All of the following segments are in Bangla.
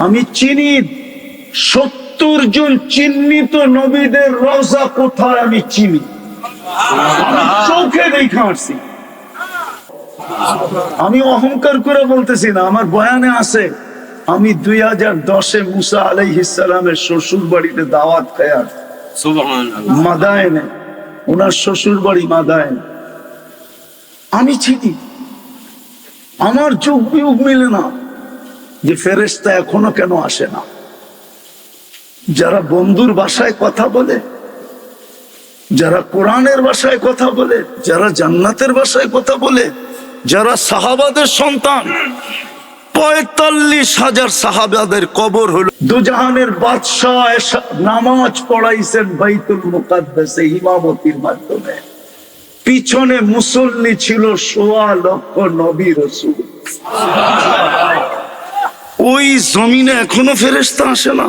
আমি চিনি 70 জন চিহ্নিত নবীদের রওজা কোথায় আমি চিনি, আমি চোখে দেখে আসছি। আমি অহংকার করে বলতেছি না, আমার বয়ানে আছে। আমি 2010-এ মুসা আলাইহিস সালামের শ্বশুর বাড়িতে দাওয়াত খায়া মাদায়েনে, ওনার শ্বশুর বাড়ি মাদায়েন, আমি চিনি। আমার চোখ বিয়োগ মিলে না যে ফেরেশতা এখনো কেন আসে না। যারা বন্ধুর ভাষায় কথা বলে, যারা কোরআনের ভাষায় কথা বলে, যারা জান্নাতের ভাষায় কথা বলে, যারা সাহাবাদের সন্তান, 45,000 সাহাবাদের কবর হলো। দুজাহানের বাদশাহ নামাজ পড়াইছেন বাইতুল মুকাদ্দাসে ইমামতির মাধ্যমে, পিছনে মুসল্লি ছিল 1.25 লক্ষ নবী রাসূল। ওই জমিনে এখনো ফেরেশতা আসে না।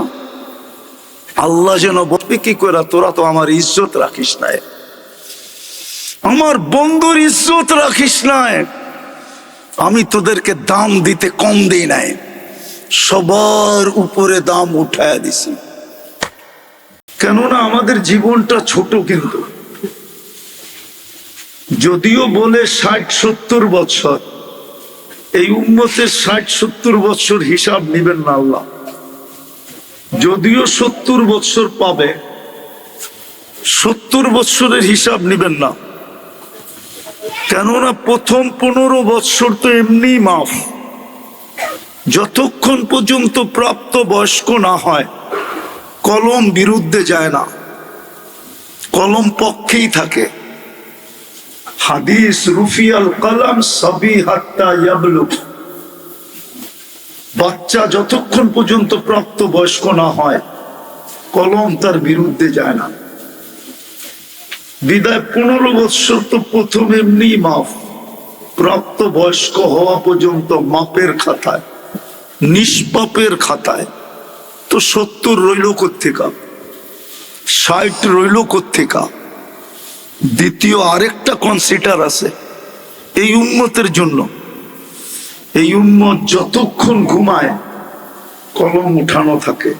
আল্লাহ যেন বলবে কি করে, তোরা তো আমার ইজ্জত রাখিস না, আমার বন্ধুর ইজ্জত রাখিস না, আমি তোদেরকে দাম দিতে কম দিই নাই, সবার উপরে দাম উঠায় দিছি। কেননা আমাদের জীবনটা ছোট, কিন্তু যদিও বলে 60-70 বছর, এই উম্মতের 60-70 বছর হিসাব নিবেন না আল্লাহ। যদিও 70 বছর পাবে, 70 বছরের হিসাব নিবেন না। কেননা প্রথম 15 বছর তো এমনি মাফ, যতক্ষণ পর্যন্ত প্রাপ্ত বয়স্ক না হয় কলম বিরুদ্ধে যায় না, কলম পক্ষেই থাকে। হাদিস রুফিয়াল কলম সবি হাত্তা ইয়াবলুগ, বাচ্চা যতক্ষণ পর্যন্ত প্রাপ্ত বয়স্ক না হয় কলম তার বিরুদ্ধে যায় না। বিদায় 15 বছর তো প্রথম এমনি মাফ, প্রাপ্ত বয়স্ক হওয়া পর্যন্ত মাপের খাতায়, নিষ্পাপের খাতায়। তো 70 রইল কোত্থেকা, 60 রইল কোত্থেকা। দ্বিতীয় আরেকটা কনসিডার আছে এই উম্মতের জন্য। এই উম্মত যতক্ষণ ঘুমায় কলম উঠানো থাকে,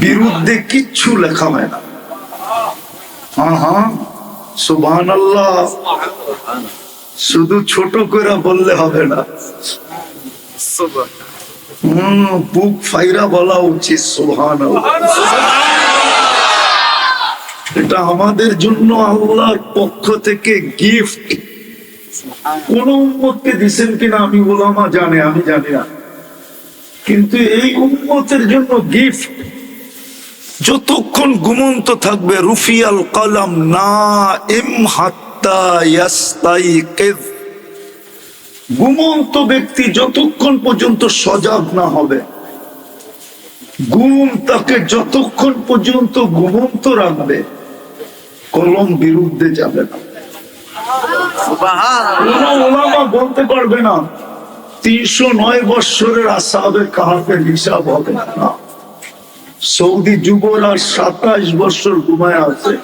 বিরুদ্ধে কিচ্ছু লেখা হয় না। হ্যাঁ, সুবহানাল্লাহ, শুধু ছোট করে বললে হবে না, বুক ফাইরা বলা উচিত সুবহানাল্লাহ। এটা আমাদের জন্য আল্লাহর পক্ষ থেকে গিফট। কোন উম্মতকে দিচ্ছেন কিনা আমি ওলামা জানে, আমি জানি না, কিন্তু এই উম্মতের জন্য গিফট। যতক্ষণ ঘুমন্ত থাকবে রুফিয়াল কলম নাইম হাত্তা ইয়াস্তাইকিজ, ঘুমন্ত ব্যক্তি যতক্ষণ পর্যন্ত সজাগ না হবে, ঘুম তাকে যতক্ষণ পর্যন্ত ঘুমন্ত রাখবে কলম বিরুদ্ধে যাবে না। ওলামা বলতে পারবে না 309 বৎসরের আসহাবে কাহাফের হিসাব হবে না। সৌদি যুবরা 27 বছর ঘুমায় আছে।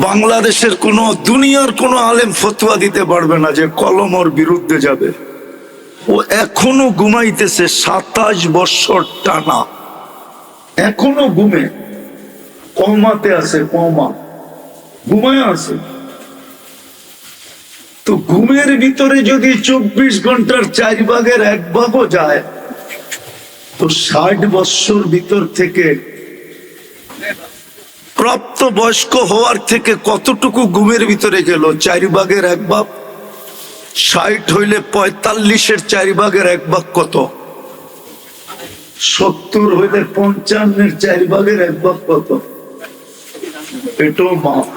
বাংলাদেশের কোন দুনিয়ার কোন আলেম ফতোয়া দিতে পারবে না যে কলম ওর বিরুদ্ধে যাবে। ও এখনো ঘুমাইতেছে 27 বছর টানা, এখনো ঘুমে, কওমাতে আছে, কওমা ঘুমায় আছে। তো ঘুমের ভিতরে যদি 24 ঘন্টার 4 ভাগের 1 ভাগও যায়, তো 60 বছর ভিতর থেকে প্রাপ্ত বয়স্ক হওয়ার থেকে কতটুকু ঘুমের ভিতরে গেল? 4 ভাগের 1 ভাগ। 60 হইলে 45-এর 4 ভাগের 1 ভাগ কত? 70 হইলে 55-এর 4 ভাগের 1 ভাগ কত? এটাও মাফ।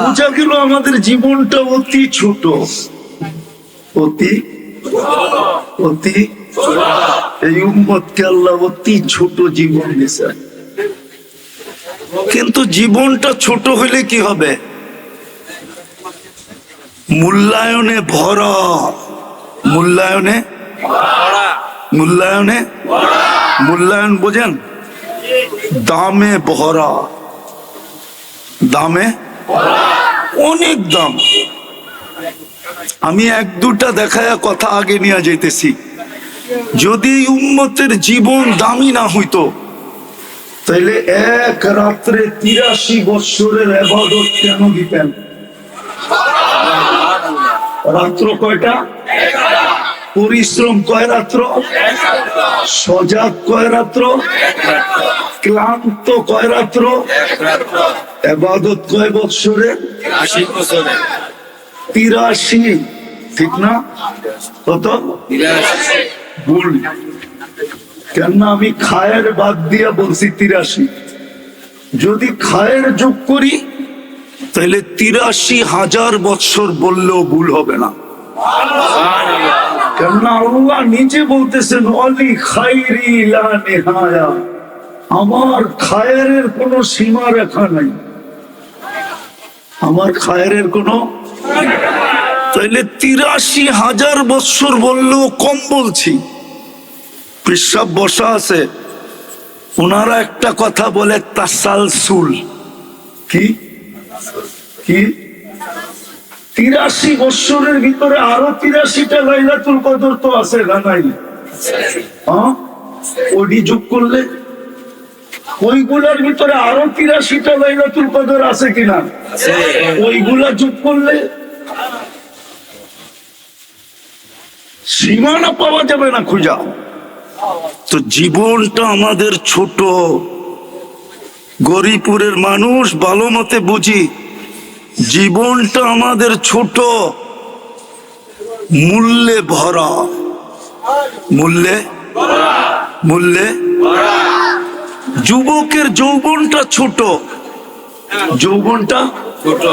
বুঝা গেল আমাদের জীবনটা অতি ছোট, অতি অতি। এই উম্মতকে আল্লাহ অতি ছোট জীবন দিয়েছে। কিন্তু জীবনটা ছোট হইলে কি হবে? মূল্যায়নে ভরা, মূল্যায়নে মূল্যায়নে মূল্যায়ন বোঝেন? দামে ভরা, দামে অনেক দাম। আমি এক দুটা দেখায়া কথা আগে নিয়ে যাইতেছি। যদি উম্মতের জীবন দামি না হইতো তাহলে এক রাত্রে 83 বৎসরের ইবাদত কেন দিতেন? রাত্র কয়টা? পরিশ্রম কয় রাত্র? সজাগ কয় রাত্র? ক্লান্ত কয় রাত্র? ইবাদত কয় বৎসরে? 83। ঠিক না? কত? ভুল। কেন আমি খায়ের বাদ দিয়া বলছি 83। যদি খায়ের যোগ করি তাহলে 83,000 বৎসর বললেও ভুল হবে না। কেননা আল্লাহ নিজে বলতেছেন অলি খাইরি লা নিহায়া, আমার খায়ের কোনো সীমা রেখা নাই, আমার খায়ের কোনো। তাইলে 83,000 বৎসর বললেও কম বলছি। পেশাব বসা আছে, ওনারা একটা কথা বলে তাসালসুল। কি কি 83 বৎসরের ভিতরে আরো 83টা লাইলাতুল কদর তো আছে না নাই? হ্যাঁ, ওডি যোগ করলে ওইগুলার ভিতরে আরো 83টা লাইলাতুল কদর আছে কিনা? ওইগুলা যোগ করলে সীমানা পাওয়া যাবে না খুঁজা। তো জীবনটা আমাদের ছোট, গরিপুরের মানুষ ভালো মতে বুঝি, জীবনটা আমাদের ছোট, মূল্যে ভরা, মূল্যে মূল্যে। যুবকের যৌবনটা ছোট, যৌবনটা ছোট,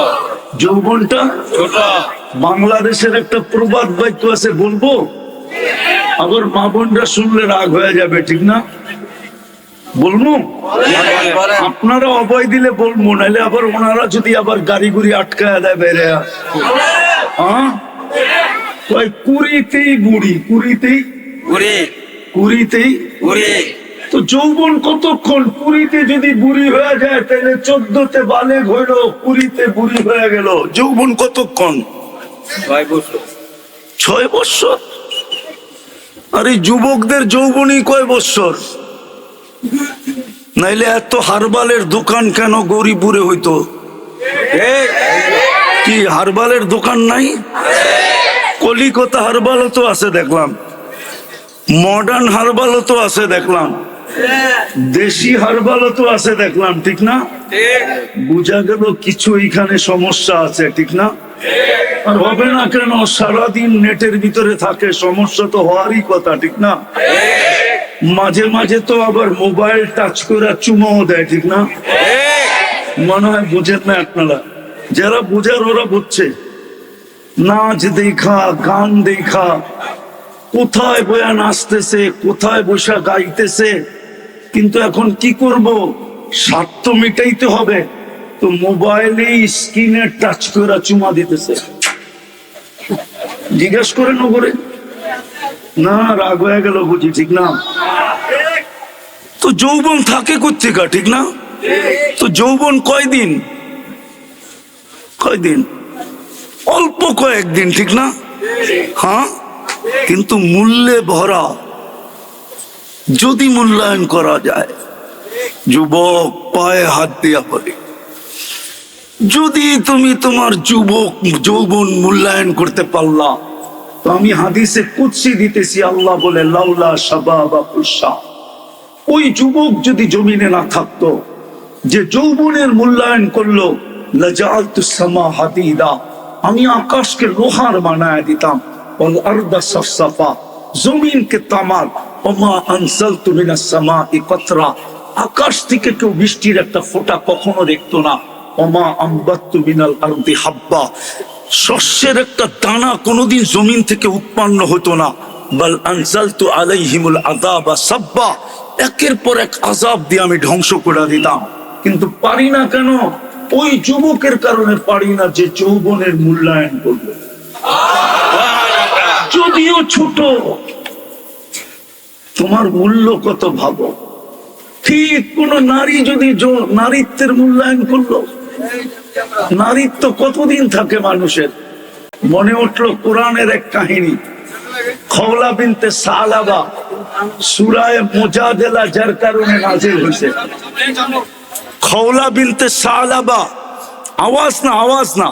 যৌবনটা ছোট। বাংলাদেশের একটা প্রবাদ বাক্য আছে, বলবো? আবার মা বোনরা শুনলে রাগ হয়ে যাবে, ঠিক না? বলবো? আপনারা অভয় দিলে বলবো, নাহলে আবার ওনারা যদি আবার গাড়ি গুড়ি আটকায় দেয় বেড়ে। হ্যাঁ, কুড়িতেই বুড়ি, কুড়িতেই কুড়িতেই বুড়ি। তো যৌবন কতক্ষণ? কুড়িতে যদি বুড়ি হয়ে যায় তাহলে 14তে বালেগ হইল, কুড়িতে বুড়ি হয়ে গেল। যৌবন কতক্ষণ? 6 বৎসর। আর এই যুবকদের যৌবনই কয় বৎসর? নাইলে এত হারবালের দোকান কেন গরিপুরে হইতো? কি হারবালের দোকান নাই? কলিকাতা হারবালও তো আছে দেখলাম, মডার্ন হারবালও তো আছে দেখলাম, দেশি হারবালও তো আছে দেখলাম, ঠিক না? বুঝা গেল কিছু এখানে সমস্যা আছে, ঠিক না? আর হবে না কেন? সারাদিন নেটের ভিতরে থাকে, সমস্যা তো হওয়ারই কথা, ঠিক না? মাঝে মাঝে তো আবার মোবাইল টাচ করে চুমাও দেয়, ঠিক না? মনে হয় বুঝেন না আপনারা, যারা বুঝার ওরা বুঝছে। নাচ দেখা, গান দেখা, কোথায় বয়া নাচতেছে, কোথায় বসা গাইতেছে। কিন্তু এখন কি করব? স্বার্থ মিটাইতে হবে, তো মোবাইলে স্ক্রিনে টাচ করে চুমা দিতেছে। জিজ্ঞেস করে নগরে না, রাগ হয়ে গেল বুঝি, ঠিক না? তো যৌবন থাকে কোত্থেকে, ঠিক না? তো যৌবন কয়দিন? কয়দিন? অল্প কয়েকদিন, ঠিক না? হ্যাঁ, কিন্তু মূল্যে ভরা। যদি মূল্যায়ন করা যায়, যুবক পায়ে হাত দিয়া বলি, যদি তুমি তোমার যৌবন মূল্যায়ন করতে পারলা, তো আমি হাদিসে কুদসি দিতেছি, আল্লাহ বলে লাউলা শাবাবা কুশা, ওই যুবক যদি জমিনে না থাকতো, যে যৌবনের মূল্যায়ন করলো, লাজালতুস সামা হাদিদা, আমি আকাশকে লোহার বানায় দিতাম, ওয়াল আরদা সাফসাফা, জমিনকে তামার, ওমা আনসালতু মিনাস সামাই কতরা, আকাশ থেকে কেউ বৃষ্টির একটা ফোঁটা কখনো দেখতো না, ওমা আম্বাততু মিনাল আরদি হাব্বা, শস্যের একটা দানা কোনোদিন জমিন থেকে উৎপন্ন হতো না, বাল আনজালতু আলাইহিমুল আযাবা সাব্বা, একের পর এক আযাব দিয়ে আমি ধ্বংস করে দিতাম। কিন্তু পারি না কেন? ওই যুবকের কারণে পারি না যে যৌবনের মূল্যায়ন করবে, যদিও ছোট। তোমার মূল্য কত ভাবো। ঠিক কোন নারী যদি নারীত্বের মূল্যায়ন করলো, নারীত্ব কতদিন থাকে মানুষের? মনে উঠলো কোরআনের এক কাহিনী, খওলা বিনতে সালাবা, সূরা মুজাদালা যার কারণে নাযিল হয়েছে। খওলা বিনতে সালাবা, আওয়াজ না,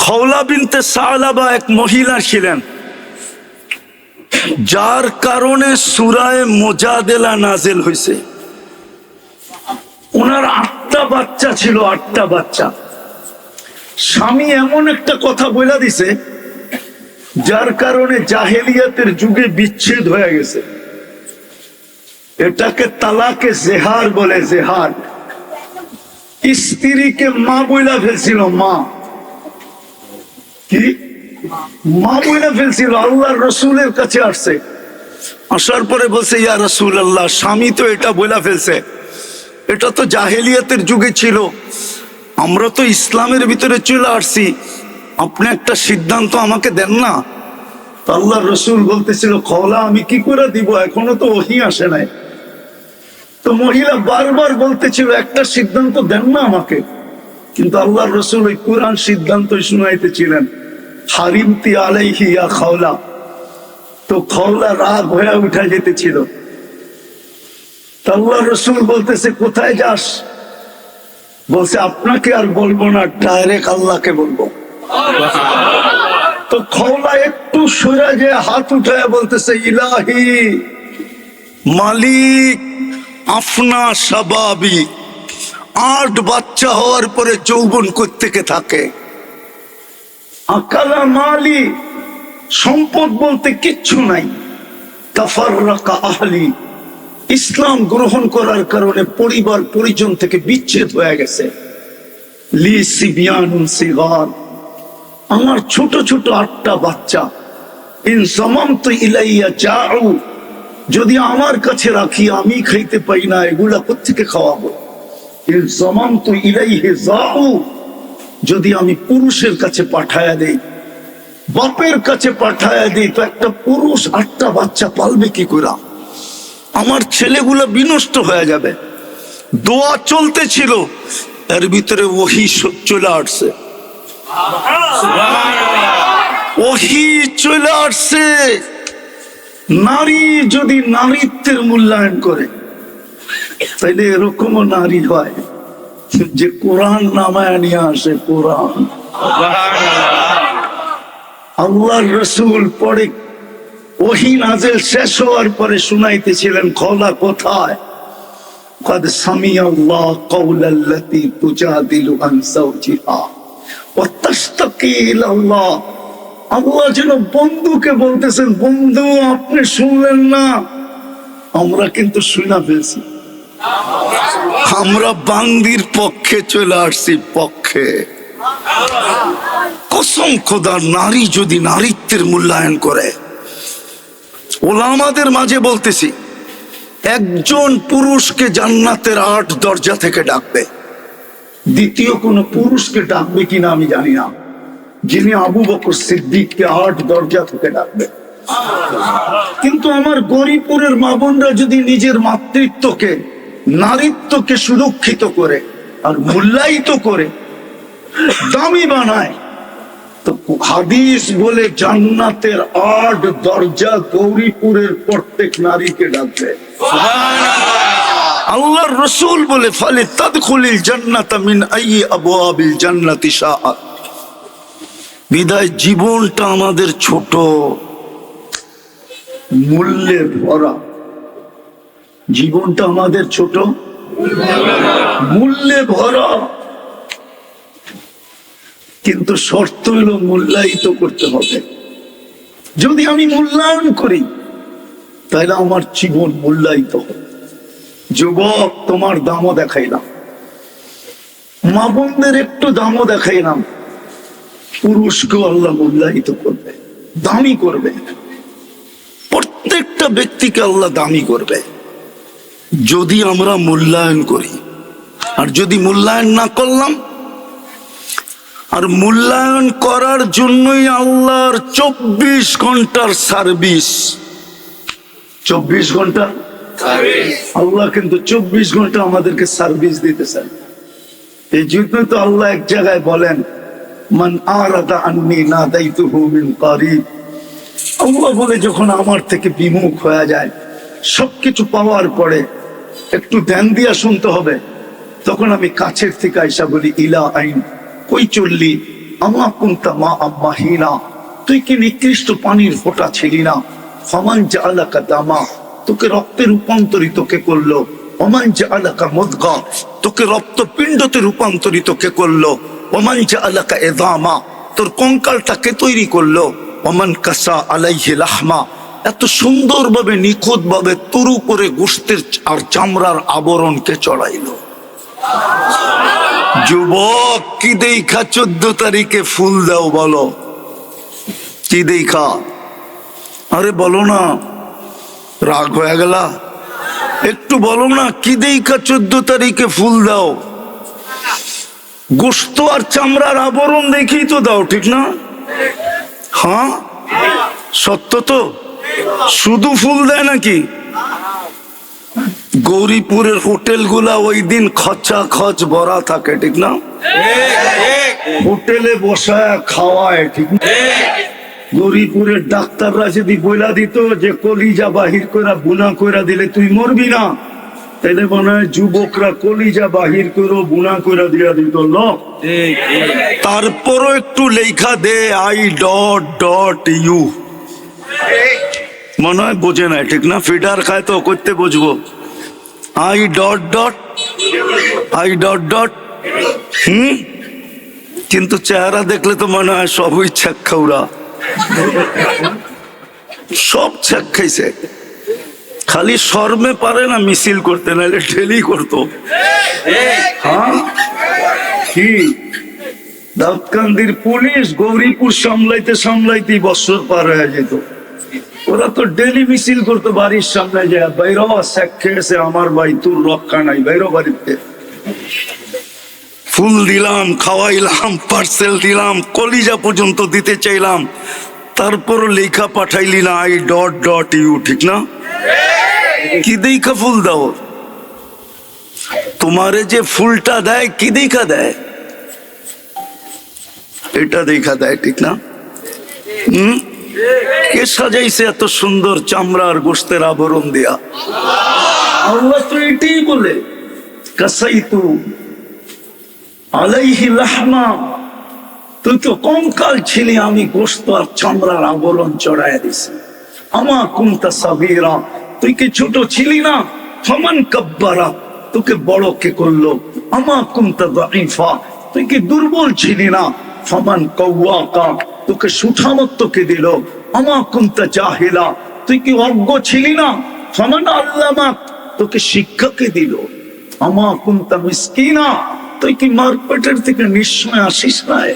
খওলা বিনতে সালাবা এক মহিলা ছিলেন, যার কারণে সূরা মুজাদালা নাযিল হয়েছে। ওনার 8টা বাচ্চা ছিল, 8টা বাচ্চা। স্বামী এমন একটা কথা বলে দিছে যার কারণে জাহেলিয়াতের যুগে বিচ্ছেদ হয়ে গেছে। এটাকে তালাকে জেহার বলে, জেহার। স্ত্রীকে মা বইলা ফেলছিল, মা কি মা বইলা ফেলছিল। আল্লাহর রসুলের কাছে আসছে, আসার পরে বলছে, ইয়া রাসূলুল্লাহ, স্বামী তো এটা বইলা ফেলছে, এটা তো জাহেলিয়াতের যুগে ছিল, আমরা তো ইসলামের ভিতরে চলে আসছি, আপনি একটা সিদ্ধান্ত আমাকে দেন না। আল্লাহর রসুল বলতেছিল, খওলা আমি কি করে দিব, এখনো তো ওহী আসে নাই। তো মহিলা বারবার বলতেছিল, একটা সিদ্ধান্ত দেন না আমাকে। কিন্তু আল্লাহর রসুল ওই কুরআন সিদ্ধান্ত শুনাইতেছিলেন, হারিমতি আলাইহি ইয়া খওলা। তো খওলা রাগ হয়ে উঠা যেতেছিল। আল্লাহর রসুল বলতেছে, কোথায় যাস? বলছে, আপনাকে আর বলবো না, ডাইরেক্ট আল্লাহকে বলবো। তো খওলা একটু সরে যে হাত উঠায় বলতেছে, ইলাহি মালিক আফনা শাবাবি, 8 বাচ্চা হওয়ার পরে যৌবন কোত্থেকে থাকে? আকালা মালি, সম্পদ বলতে কিচ্ছু নাই। তাফাররাকা আহলি, ইসলাম গ্রহণ করার কারণে পরিবার পরিজন থেকে বিচ্ছেদ হয়ে গেছে। লি সিবিয়ানুন সিগার, আমার ছোট ছোট 8টা বাচ্চা। ইন সামামতু ইলাইয়া জাউ, যদি আমার কাছে রাখি আমি খাইতে পাই না, এগুলা কোত্থেকে খাওয়াবো? ইন সামামতু ইলাইহি জাউ, যদি আমি পুরুষের কাছে পাঠায়া দেই, বাপের কাছে পাঠায়া দিই, তো একটা পুরুষ 8টা বাচ্চা পালবে কি করে? আমার ছেলেগুলো বিনষ্ট হয়ে যাবে। দোয়া চলতেছিল, এর ভিতরে ওহী চলে আসছে, ওহী চলে আসছে। নারী যদি নারীত্বের মূল্যায়ন করে, তাইলে এরকমও নারী হয় যে কোরআন নামায় নিয়ে আসে। কোরআন আল্লাহর রসুল পরে ওহী নাযিল শেষ হওয়ার পরে শুনাইতেছিলেন, খওলা কোথায়? قد سمع الله قول التي تجادل عن زوجها وتشتكي الى الله। আল্লাহ যেন বন্ধুকে বলতেছেন, বন্ধু আপনি শুনলেন না, আমরা কিন্তু শুনা ফেলছি, আমরা বান্দির পক্ষে চলে আসছি, পক্ষে। কসম খোদার, নারী যদি নারীত্বের মূল্যায়ন করে, ওলামাদের মাঝে বলতেছি, একজন পুরুষকে জান্নাতের 8 দরজা থেকে ডাকবে, দ্বিতীয় কোন পুরুষকে ডাকবে কিনা আমি জানি না, যিনি আবু বকর সিদ্দিককে 8 দরজা থেকে ডাকবে। কিন্তু আমার গরিপুরের মা বোনরা যদি নিজের মাতৃত্বকে, নারীত্বকে সুরক্ষিত করে আর মূল্যায়িত করে, দামি বানায়, তো হাদিস বলে জান্নাতের 8 দরজা গৌরীপুরের প্রত্যেক নারীকে ডাকবে। আল্লাহর রাসূল বলে, ফালে তাদখুলিল জান্নাতা মিন আইয়ি আবওয়াবিল জান্নাতি শাআত। বিদায় জীবনটা আমাদের ছোট, মূল্যে ভরা। জীবনটা আমাদের ছোট, মূল্যে ভরা। কিন্তু শর্ত হলো মূল্যায়িত করতে হবে। যদি আমি মূল্যায়ন করি, তাহলে আমার জীবন মূল্যায়িত হবে। যুবক, তোমার দামও দেখাইলাম, মা বোনদের একটু দামও দেখাইলাম। পুরুষকেও আল্লাহ মূল্যায়িত করবে, দামি করবে। প্রত্যেকটা ব্যক্তিকে আল্লাহ দামি করবে যদি আমরা মূল্যায়ন করি। আর যদি মূল্যায়ন না করলাম, আর মূল্যায়ন করার জন্যই আল্লাহর 24 ঘন্টার সার্ভিস। 24 ঘন্টা আল্লাহ কিন্তু 24 ঘন্টা আমাদেরকে সার্ভিস দিতে চান। এই জন্য তো আল্লাহ এক জায়গায় বলেন, মান আরাদা আন্নি নাদাইতুহু মিন কারিব। আল্লাহ বলে যখন আমার থেকে বিমুখ হয়ে যায়, সবকিছু পাওয়ার পরে একটু ধ্যান দিয়া শুনতে হবে, তখন আমি কাছের থেকে আইসা বলি ইলা আইন, কই চললি? আমা কুনতা মা আম্মাহিনা, তুই কি নিকৃষ্ট পানির ফোঁটা ছিলি না? ফামান জাআলাকা দামা, তোকে রক্তে রূপান্তরিত কে করলো? ওমান জাআলাকা মুদগা, তোকে রক্তপিণ্ডতে রূপান্তরিত কে করলো? ওমান জাআলাকা ইযামা, তোর কঙ্কালটা কে তৈরি করলো? ওমান কাসা আলাইহি লাহমা, এত সুন্দরভাবে নিখুঁত ভাবে তরু করে গোশতের আর চামড়ার আবরণ কে চড়াইলো? যুবক, কি দেখা 14 তারিখে ফুল দাও বলো? কি দেখা? আরে বলো না, রাগ হয়ে গেল? একটু বলো না, কি দেখা 14 তারিখে ফুল দাও? গোশত আর চামড়ার আবরণ দেখেই তো দাও, ঠিক না? হ্যাঁ, সত্য তো। শুধু ফুল দেয় নাকি? গৌরীপুরের হোটেল গুলা ওই দিন খচা খচ ভরা থাকে, ঠিক না? হোটেলে বসায় খাওয়ায়, ঠিক না? গৌরীপুরের ডাক্তাররা যদি বইলা দিত যে কলিজা বাহির করে বুনা করে দিলে তুই মরবি না, তাহলে মনে হয় যুবকরা কলিজা বাহির করে বুনা করে দিয়া দিত। তারপরও একটু লেখা দে আই ডট ডট ইউ, মনে হয় বোঝে না, ঠিক না? ফিডার খায় তো করতে বুঝবো I dot dot, I dot dot. কিন্তু চেহারা দেখলে তো মনে হয় সবই ছ্যাক্কাউরা, সব ছ্যাক খাইছে। খালি শর্মে পারে না মিছিল করতে, নাহলে ঠেলি করতো। হ্যাঁ, কি দাউদকান্দির পুলিশ গৌরীপুর সামলাইতে সামলাইতে বছর পার হয়ে যেত। ওরা তো ডেলি মিছিল করতো বাড়ির সামনে, যায় বাইর খেয়েছে আমার ভাই, তোর রক্ষা নাই, বাইর বাড়িতে। ফুল দিলাম, খাওয়াইলাম, পার্সেল দিলাম, কলিজা পর্যন্ত দিতে চাইলাম, তারপর লেখা পাঠাইলি না আই ডট ডট ইউ, ঠিক না? কি দেখা ফুল দাও? তোমারে যে ফুলটা দেয় কি দেখা দেয়? এটা দেখা দেয়, ঠিক না? কে সাজাইছে এত সুন্দর চামড়ার গোশতের আবরণ দিয়া? আল্লাহ তো এটাই বলে কাসাইতু আলাইহি লাহমা, তুই তো কঙ্কাল ছিলি, আমি গোশত আর চামড়ার আবরণ চড়াইয়া দিছি। আমা কুনতা সাগীরা, তুই কি ছোট ছিলি না? ফামান কাব্বারা, তোকে বড় কে করলো? আমা কুনতা দাঈফা, তুই কি দুর্বল ছিলি না? ফামান কাওয়াকা, তোকে সুঠামত্ব কে দিল? আমা কুনতা জাহিলা, তুই কি অজ্ঞ ছিলি না? ফামান আল্লামাক, তোকে শিক্ষা কে দিল? আমা কুনতা মিসকিনা, তুই কি মার পেটের থেকে নিশ্চয় আসিস নাই?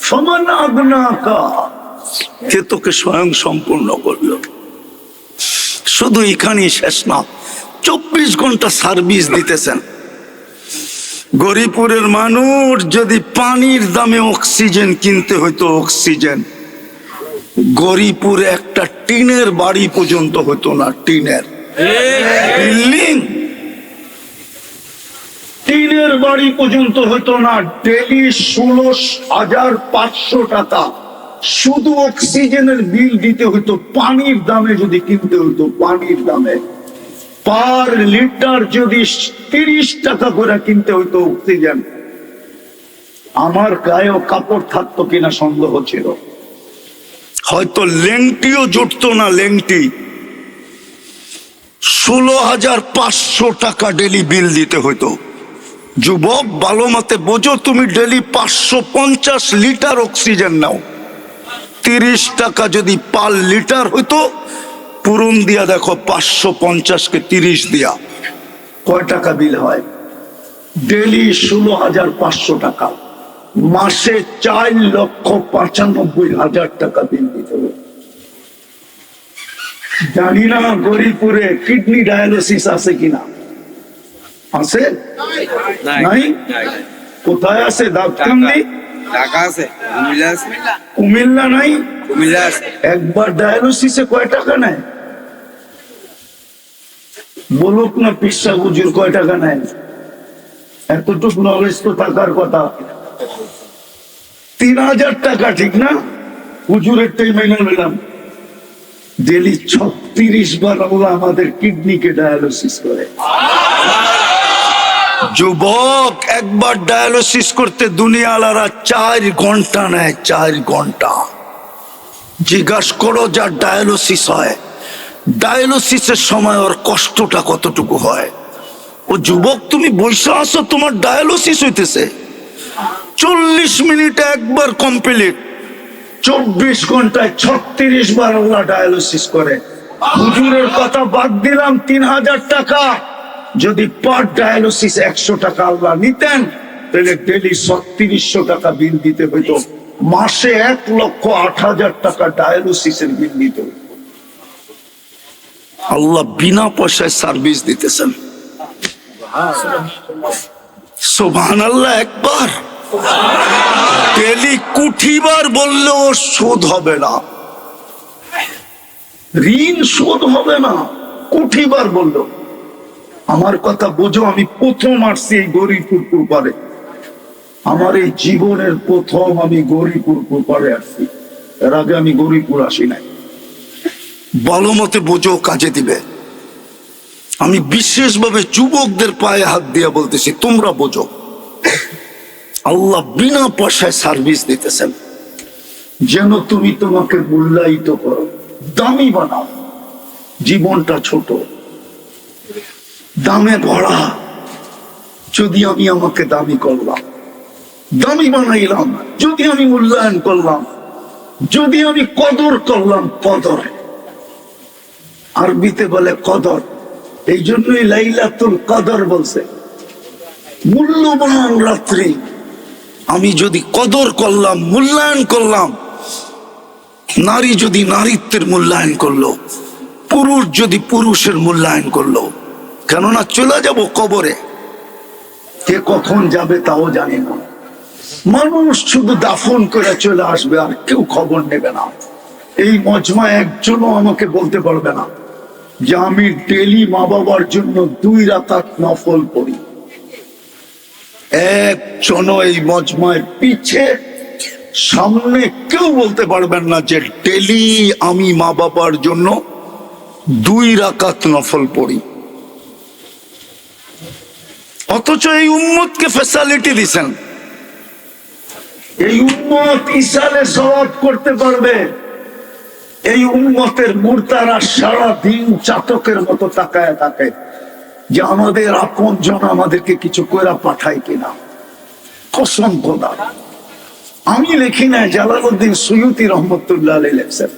ফামান আগনাকা, কে তোকে স্বয়ং সম্পূর্ণ করলো? শুধু এখানেই শেষ না, 24 ঘন্টা সার্ভিস দিতেছেন। গরিপুরের মানুষ যদি পানির দামে অক্সিজেন কিনতে হইতো, অক্সিজেন, গরিপুরে একটা টিনের বাড়ি পর্যন্ত হতো না। টিনের বিল্ডিং, টিনের বাড়ি পর্যন্ত হতো না। ডেলি 16,500 টাকা শুধু অক্সিজেনের বিল দিতে হতো। পানির দামে যদি কিনতে হতো, পানির দামে পার লিটার যদি 30 টাকা করে কিনতে হতো অক্সিজেন, আমার গায়েও কাপড় থাকতো কিনা সন্দেহ ছিল। হয়তো লেংটিও জুটতো না। লেংটি 16,500 টাকা ডেলি বিল দিতে হতো। যুবক, ভালো মতে বোঝো, তুমি ডেলি 550 লিটার অক্সিজেন নাও, 30 টাকা যদি পার লিটার হইতো, পূরণ দিয়া দেখো 550 কে 30 দিয়া কয় টাকা বিল হয়? ডেলি 16,500 টাকা, মাসে 4,95,000 টাকা বিল দিতে হবে। জানি না গরিপুরে কিডনি ডায়ালিসিস আছে কিনা। আছে? নাই? কোথায় আছে? দাউদকান্দি, ঢাকা আছে, কুমিল্লা আছে। কুমিল্লা নাই? কুমিল্লা আছে। একবার ডায়ালিসিসে কয় টাকা নেয়? বলুক না পিসা হুজুর, কয় টাকা নেয়? এতটুকু নলেজ তো থাকার কথা। 3,000 টাকা, ঠিক না? হুজুরের টাই মেনে নিলাম। ডেলি 36 বার আল্লাহ আমাদের কিডনিকে ডায়ালিসিস করে। যুবক, একবার ডায়ালিসিস করতে দুনিয়ালারা 4 ঘন্টা নেয়, 4 ঘন্টা। জিজ্ঞাসা করো যার ডায়ালিসিস হয়, ডায়ালিসিসের সময় ওর কষ্টটা কতটুকু হয়। ও যুবক, তুমি বসে আসো, তোমার ডায়ালিসিস হইতেছে 40 মিনিটে একবার কমপ্লিট, 24 ঘন্টায় 36 বার আল্লাহ ডায়ালিসিস করে। হুজুরের কথা বাদ দিলাম, 3,000 টাকা। যদি পার ডায়ালিসিস 100 টাকা আল্লাহ নিতেন, তাহলে ডেলি 3600 টাকা বিল দিতে হইতো। মাসে 1,08,000 টাকা ডায়ালিসিসের বিল দিতে হইতো। আল্লাহ বিনা পয়সায় সার্ভিস দিতেছেন। সুবহানাল্লাহ একবার। ডেলি কোটিবার বললেও শোধ হবে না, ঋণ শোধ হবে না, কোটিবার বললো। আমার কথা বোঝো, আমি প্রথম আসছি এই গৌরীপুর কুরপারে। আমার এই জীবনের প্রথম আমি গৌরীপুর কুরপারে আসছি, এর আগে আমি গৌরীপুর আসি নাই। ভালো মতে বোঝো, কাজে দিবে। আমি বিশেষভাবে যুবকদের পায়ে হাত দিয়ে বলতেছি, তোমরা বোঝো। আল্লাহ বিনা পয়সায় সার্ভিস দিতেছেন, যেন তুমি তোমাকে মূল্যায়িত করো, দামি বানাও। জীবনটা ছোট, দামে ভরা। যদি আমি আমাকে দামি করলাম, দামি বানাইলাম, যদি আমি মূল্যায়ন করলাম, যদি আমি কদর করলাম, কদর আরবিতে বলে কদর। এই জন্যই লাইলাতুল কদর বলছে, মূল্যবান রাত্রি। আমি যদি কদর করলাম, মূল্যায়ন করলাম, নারী যদি নারীত্বের মূল্যায়ন করলো, পুরুষ যদি পুরুষের মূল্যায়ন করলো, কেননা চলে যাব কবরে, কে কখন যাবে তাও জানি না। মানুষ শুধু দাফন করে চলে আসবে, আর কেউ খবর নেবে না। এই মজমা একজনও আমাকে বলতে পারবে না যে আমি ডেলি মা বাবার জন্য 2 রাকাত নফল পড়ি। একজনও এই মজমার পিছে সামনে কেউ বলতে পারবেন না যে ডেলি আমি মা বাবার জন্য 2 রাকাত নফল পড়ি। অথচ এই উম্মতকে ফ্যাসিলিটি দিছেন, এই উম্মত ইসালে সওয়াব করতে পারবে। এই উম্মতের মুর্তারা সারা দিন চাতকের মতো তাকায় থাকে যে আমাদের আপন জন আমাদেরকে কিছু কইরা পাঠায় কিনা। কসম খোদা, আমি লিখি নাই, জালালউদ্দিন সুয়ুতি রহমতুল্লাহ আলাইহি লেখছেন।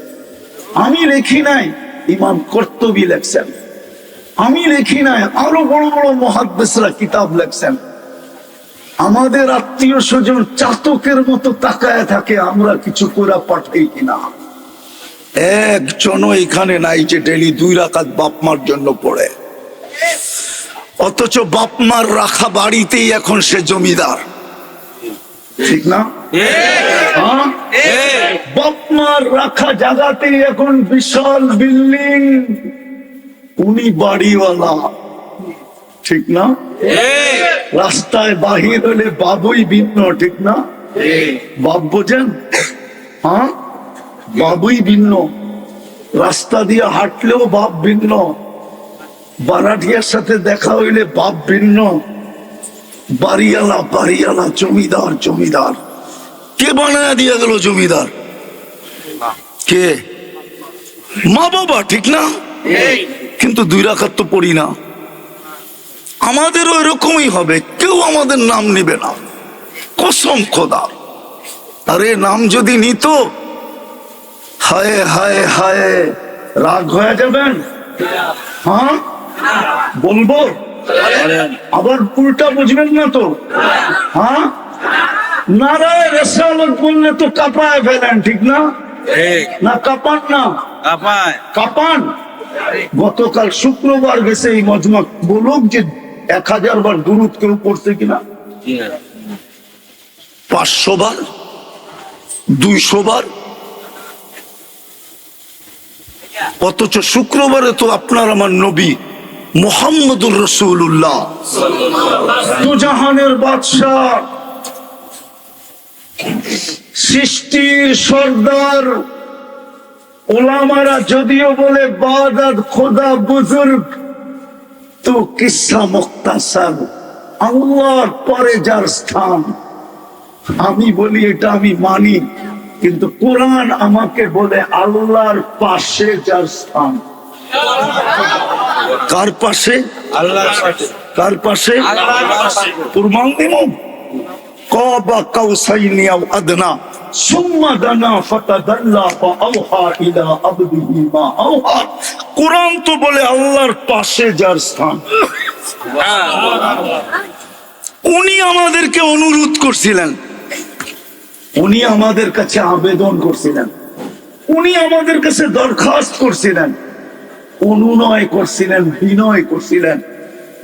আমি লিখি নাই, ইমাম কর্তুবী লেখছেন। আমি লিখি নাই, আরো বড় বড় মুহাদ্দিসরা কিতাব লেখছেন। আমাদের আত্মীয় স্বজন চাতকের মতো তাকায় থাকে আমরা কিছু কইরা পাঠাই কিনা। একজনও এখানে নাই যে ডেলি 2 রাকাত বাপ মার জন্য পড়ে। অথচ বাপ মার রাখা বাড়িতেই এখন সে জমিদার, ঠিক না? বাপ মার রাখা জায়গাতেই এখন বিশাল বিল্ডিং, উনি বাড়িওয়ালা, ঠিক না? রাস্তায় বাহির হলে বাবুই ভিন্ন, ঠিক না? বাপ বোঝেন? হ্যাঁ, বাবুই ভিন্ন। রাস্তা দিয়ে হাঁটলেও বাপ ভিন্ন, বারাটিয়ার সাথে দেখা হইলে বাপ ভিন্ন। বাড়িওয়ালা বাড়িওয়ালা, জমিদার জমিদার। কে বানায় দিয়ে গেল জমিদার? কে? মা বাবা, ঠিক না? কিন্তু 2 রাকাত তো পড়ি না। আমাদেরও এরকমই হবে, কেউ আমাদের নাম নিবে না, কসম খোদা। আরে নাম যদি নিত, হায় হায় হায়, রাগ হয়ে যাবেন। হ্যাঁ বলবো, আবার উল্টা বুঝবেন না তো। হ্যাঁ, নারায় রেসালত বললে তো কাঁপায় ফেলেন, ঠিক না? না কাঁপান না? কাঁপান। গতকাল শুক্রবার গেছে এই মজমা, বলুক যে 1000 বার দুরূদ কেউ পড়ছে কিনা? 500 বার, 200 বার। অথচ শুক্রবারে তো আপনার আমার নবী মুহাম্মদুর রাসূলুল্লাহ, দুজাহানের বাদশা সৃষ্টির সর্দার ওলামারা যদিও বলে বাদাত খোদা বুজুর্গ, তো কিসসা মুখতাসার, আল্লাহর পরে যার স্থান। আমি বলি এটা আমি মানি, কিন্তু কোরআন আমাকে বলে আল্লাহর পাশে যার স্থান। কার পাশে? আল্লাহর সাথে। কার পাশে? আল্লাহর পাশে। প্রমাণ দিব। কাবা কাউসাইনি আও আদনা সুম্মা দানা ফাতাদাল্লা ফাআওহা ইলা আবদিহি মা আওহা। কোরআন তো বলে আল্লাহর পাশে যার স্থান। উনি আমাদেরকে অনুরোধ করছিলেন, উনি আমাদের কাছে আবেদন করছিলেন, উনি আমাদের কাছে দরখাস্ত করছিলেন, অনুনয় করছিলেন, বিনয় করছিলেন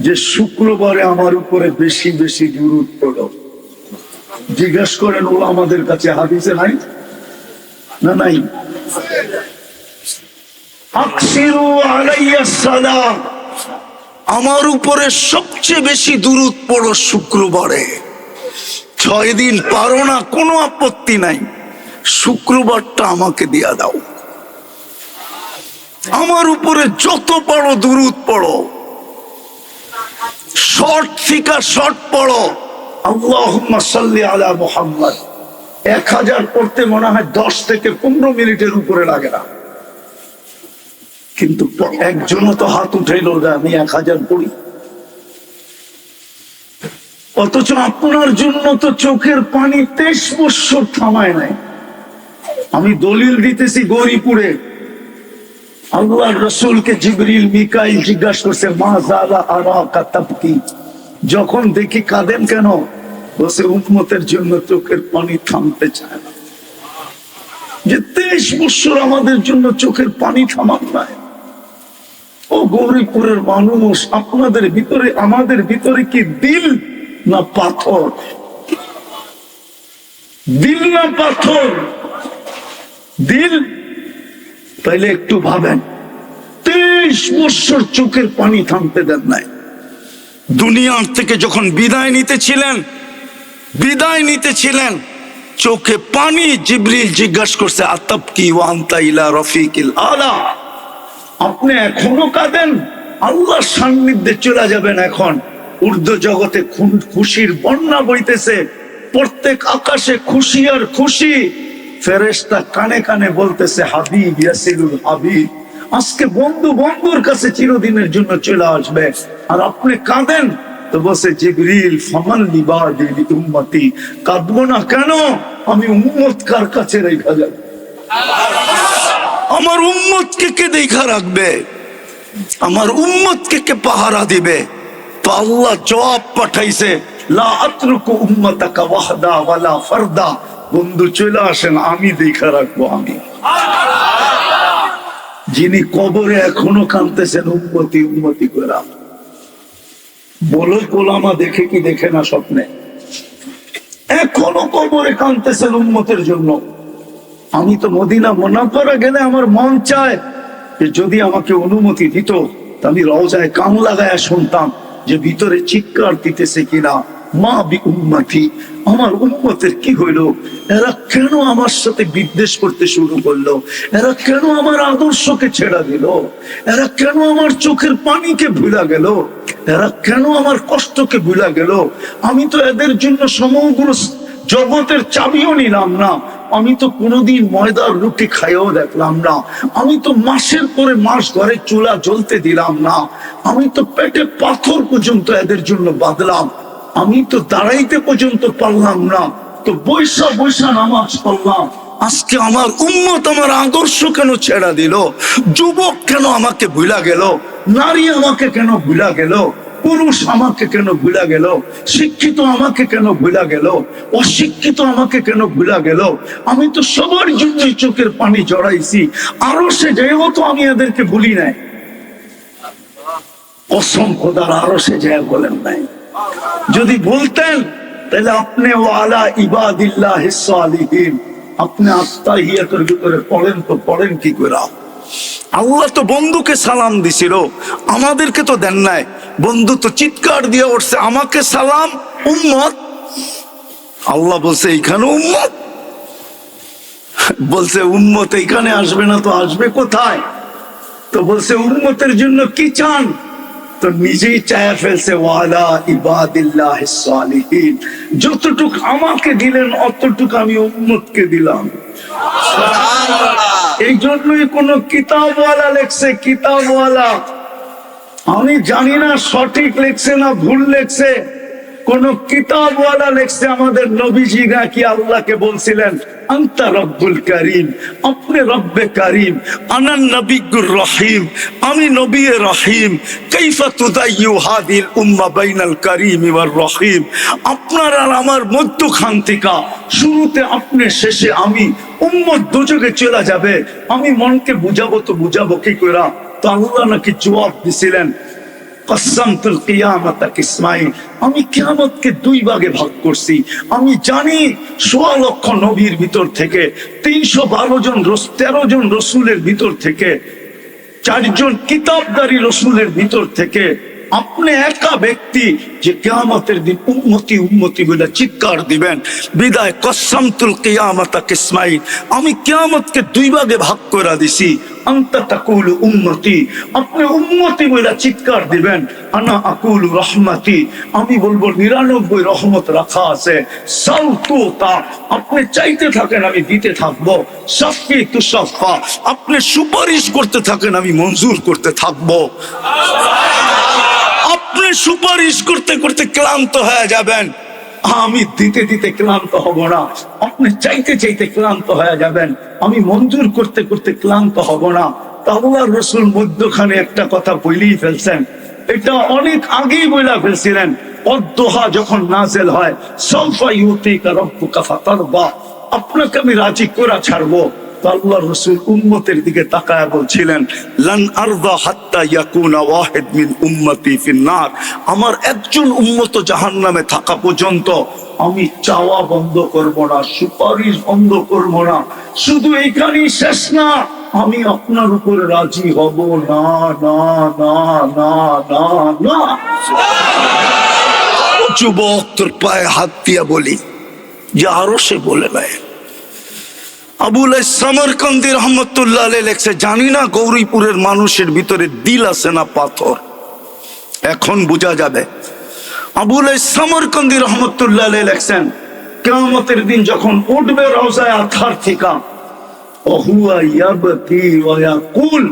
যে শুক্রবারে আমার উপরে বেশি বেশি দুরূদ পড়ো। জিজ্ঞেস করেন ওরা আমাদের কাছে হাদিসে নাই না? নাই। আকসিরু আলাইয়া সালাম, আমার উপরে সবচেয়ে বেশি দুরূদ পড়ো শুক্রবারে। 6 দিন পারো না, কোনো আপত্তি নাই, শুক্রবারটা আমাকে দিয়া দাও। আমার উপরে যত পারো দুরূদ পড়ো, শর্ট থেকে শর্ট পড়ো। আল্লাহুম্মা সাল্লি আলা মুহাম্মদ 1000 পড়তে মনে হয় 10 থেকে 15 মিনিটের উপরে লাগে না, কিন্তু একজনও তো হাত উঠাইল যে আমি 1000 পড়ি। অথচ আপনার জন্য তো চোখের পানি 23 বছর থামায় নাই। আমি দলিল দিতেছি গৌরীপুরে আল্লাহর রাসূলকে জিবরিল মিকাইল জিজ্ঞাসা করছে মা যালা আরাকা তাবকি, যখন দেখি কাঁদেন কেন? বসে উম্মতের জন্য চোখের পানি থামতে চায় না। যে 23 বছর আমাদের জন্য চোখের পানি থামান নাই। ও গৌরীপুরের মানুষ, আপনাদের ভিতরে আমাদের ভিতরে কি দিল না পাথর? দিল না পাথর? দিল। তাইলে একটু ভাবেন, 23 বছর চোখের পানি থামতে দেন নাই। দুনিয়ার থেকে যখন বিদায় নিতেছিলেন চোখে পানি, জিবরিল জিজ্ঞাসা করছে আতাবকি ওয়া আনতা ইলা রফিকিল আলা, আপনি এখনো কাঁদেন? আল্লাহর সান্নিধ্যে চলে যাবেন এখন। ঊর্ধ্ব জগতে খুশির বন্যা বইতেছে, প্রত্যেক আকাশে খুশি আর খুশি। ফেরেশতা কানে কানে বলতেছে হাবিব ইয়াসিলুল হাবিব, আজকে বন্ধু বন্ধুর কাছে চিরদিনের জন্য চলে আসবে, আর আপনি কাঁদেন। তো বসে জিবরিল ফামান লিবাদি উম্মতি, কাঁদবো না কেন? আমি উম্মত কার কাছে রেখা যাব? আমার উম্মতকে কে দেখা রাখবে? আমার উম্মতকে কে পাহারা দিবে? তো আল্লাহ জবাব পাঠাইছে লা আতরুকু উম্মাতাকা ওয়াহদা ওয়ালা ফারদা, বন্ধু চলে আসেন, আমি দেখা রাখবো। আমি যিনি কবরে এখনো কাঁদতেছেন উম্মতি উম্মতি করে, বলো কোলামা দেখে কি দেখে না স্বপ্নে? এখনো কবরে কাঁদতেছেন উম্মতের জন্য। আমি তো মদিনা মুনাওয়ারা গেলে আমার মন চায় যে যদি আমাকে অনুমতি দিত তা আমি রওজায় কান লাগায় শুনতাম যে ভিতরে চিৎকার দিতেছে কিনা, মা বি উম্মতি, আমার উম্মতের কি হইলো? এরা কেন আমার সাথে বিদ্বেষ করতে শুরু করলো? এরা কেন আমার আদর্শকে ছেড়া দিল? এরা কেন আমার চোখের পানিকে ভুলা গেল? এরা কেন আমার কষ্টকে ভুলা গেল? আমি তো এদের জন্য সমগ্র জগতের চাবিও নিলাম না, আমি তো কোনোদিন ময়দার রুটি খাইও দেখলাম না, আমি তো মাসের পরে মাস ঘরে চুলা জ্বলতে দিলাম না, আমি তো পেটে পাথর পর্যন্ত এদের জন্য বাঁধলাম, আমি তো দাঁড়াইতে পর্যন্ত পারলাম না, তো বৈশা বৈশা নামাজ পড়লাম। আজকে আমার উম্মত আমার আদর্শ কেন ছেড়া দিল? যুবক কেন আমাকে ভুলা গেল? নারী আমাকে কেন ভুলা গেল? পুরুষ আমাকে কেন ভুলা গেল? শিক্ষিত আমাকে কেন ভুলা গেল? অশিক্ষিত আমাকে কেন ভুলা গেল? আমি তো সবার জন্যই চোখের পানি জড়াইছি, আরো সে যাইও তো আমি এদেরকে ভুলি নাই। কসম খোদার, আরো সে যায় বলেন নাই। যদি বলতেন তাহলে আপনি ও আলা ইবাদিল্লাহিস সালিহিন, আপনি আত্তাহিয়াতের ভিতরে পড়েন তো পড়েন কি করে? আল্লাহ তো বন্ধুকে সালাম দিছিল, আমাদেরকে তো দেন নাই। বন্ধু তো চিৎকার দিয়ে উঠছে আমাকে সালাম উম্মত, আল্লাহ বলছে এইখানে উম্মত। বলছে উম্মত এইখানে আসবে না তো আসবে কোথায়? তো বলছে উম্মতের জন্য কি চান? তো নিজেই চায়া ফেলছে, ওয়ালা ইবাদিল্লাহ সালিহিন, যতটুক আমাকে দিলেন অতটুক আমি উম্মতকে দিলাম। এই জন্যই কোন কিতাবওয়ালা লেখছে, কিতাবওয়ালা, আমি জানি না সঠিক লেখছে না ভুল লেখছে, কোন কিতাবওয়ালা লেখছে আমাদের নবীজি নাকি আল্লাহকে বলছিলেন আনতা রব্বুল করিম, আপনি রব্বে করিম, আনা নবিয়্যুর রহিম, আমি নবী রহিম, কাইফা তুদাইয়ু হাদিল উম্মাহ বাইনাল করিম ওয়ার রহিম। আপনার আর আমার মধ্যখান থেকে শুরুতে আপনি, শেষে আমি, উম্মত দুজকে চলে যাবে, আমি মনকে বুঝাবো তো বুঝাবো কি করে? তো আল্লাহ নাকি জবাব দিছিলেন, কসসামতুল কিয়ামাতা কিসমাইন, আমি কিয়ামতকে দুই ভাগে ভাগ করছি। আমি জানি ১৬ লক্ষ নবীর ভিতর থেকে ৩১২ জন ১৩ জন রসুলের ভিতর থেকে ৪ জন কিতাবদারী রসুলের ভিতর থেকে আপনি একা ব্যক্তি যে কিয়ামতের দিন উম্মতি উম্মতি বলে চিৎকার দিবেন। বিদায় কসসামতুল কিয়ামাতা কিসমাইন, আমি কিয়ামতকে দুই ভাগে ভাগ করে দিছি। আনতা তাকুলু উম্মতি, আপনি উম্মতি বলে চিৎকার দিবেন। আনা আকুলু রহমতি, আমি বলবো ৯৯ রহমত রাখা আছে। সাউতুতা, আপনি চাইতে থাকেন আমি দিতে থাকবো। সাফি তুসাফা, আপনি সুপারিশ করতে থাকেন আমি মঞ্জুর করতে থাকবো। আপনি সুপারিশ করতে করতে ক্লান্ত হয়ে যাবেন, আমি দিতে দিতে ক্লান্ত হব না। আপনি চাইতে চাইতে ক্লান্ত হয়ে যাবেন, আমি মঞ্জুর করতে করতে ক্লান্ত হব না। আল্লাহর রাসূল মধ্যখানে একটা কথা বলেই ফেলছেন, এটা অনেক আগেই বলে ফেলছিলেন। অদ্দোহা যখন নাজেল হয়, সাউফা ইউতিকা রাব্বুকা ফাতারদা, আপনাকে আমি রাজি করে ছাড়বো। আল্লাহর রাসূল উম্মতের দিকে তাকায় বলছিলেন, লান আরদা হাত্তা ইয়াকুনা ওয়াহিদ মিন উম্মতি ফিন্নার, আমার একজন উম্মত জাহান্নামে থাকা পর্যন্ত আমি চাওয়া বন্ধ করব না, সুপারিশ বন্ধ করব না। শুধু এইখানেই শেষ না, আমি আপনার উপরে রাজি হব না, না না না না না। যুবক, তোর পায়ে হাত দিয়া বলি যে আরো সে বলে নাই। আবুল সামরকান্দি রহমতুল্লাহ আলাইহি লেখছে, জানি না গৌরীপুরের মানুষের ভিতরে দিল আছে না পাথর, এখন বোঝা যাবে। আবুল সামরকান্দি রহমতুল্লাহ আলাইহি লেখছেন, কিয়ামতের দিন যখন উঠবে রওজায়ে আতহার থেকে, ওহুয়া ইয়াবকি ওয়া ইয়াকুল,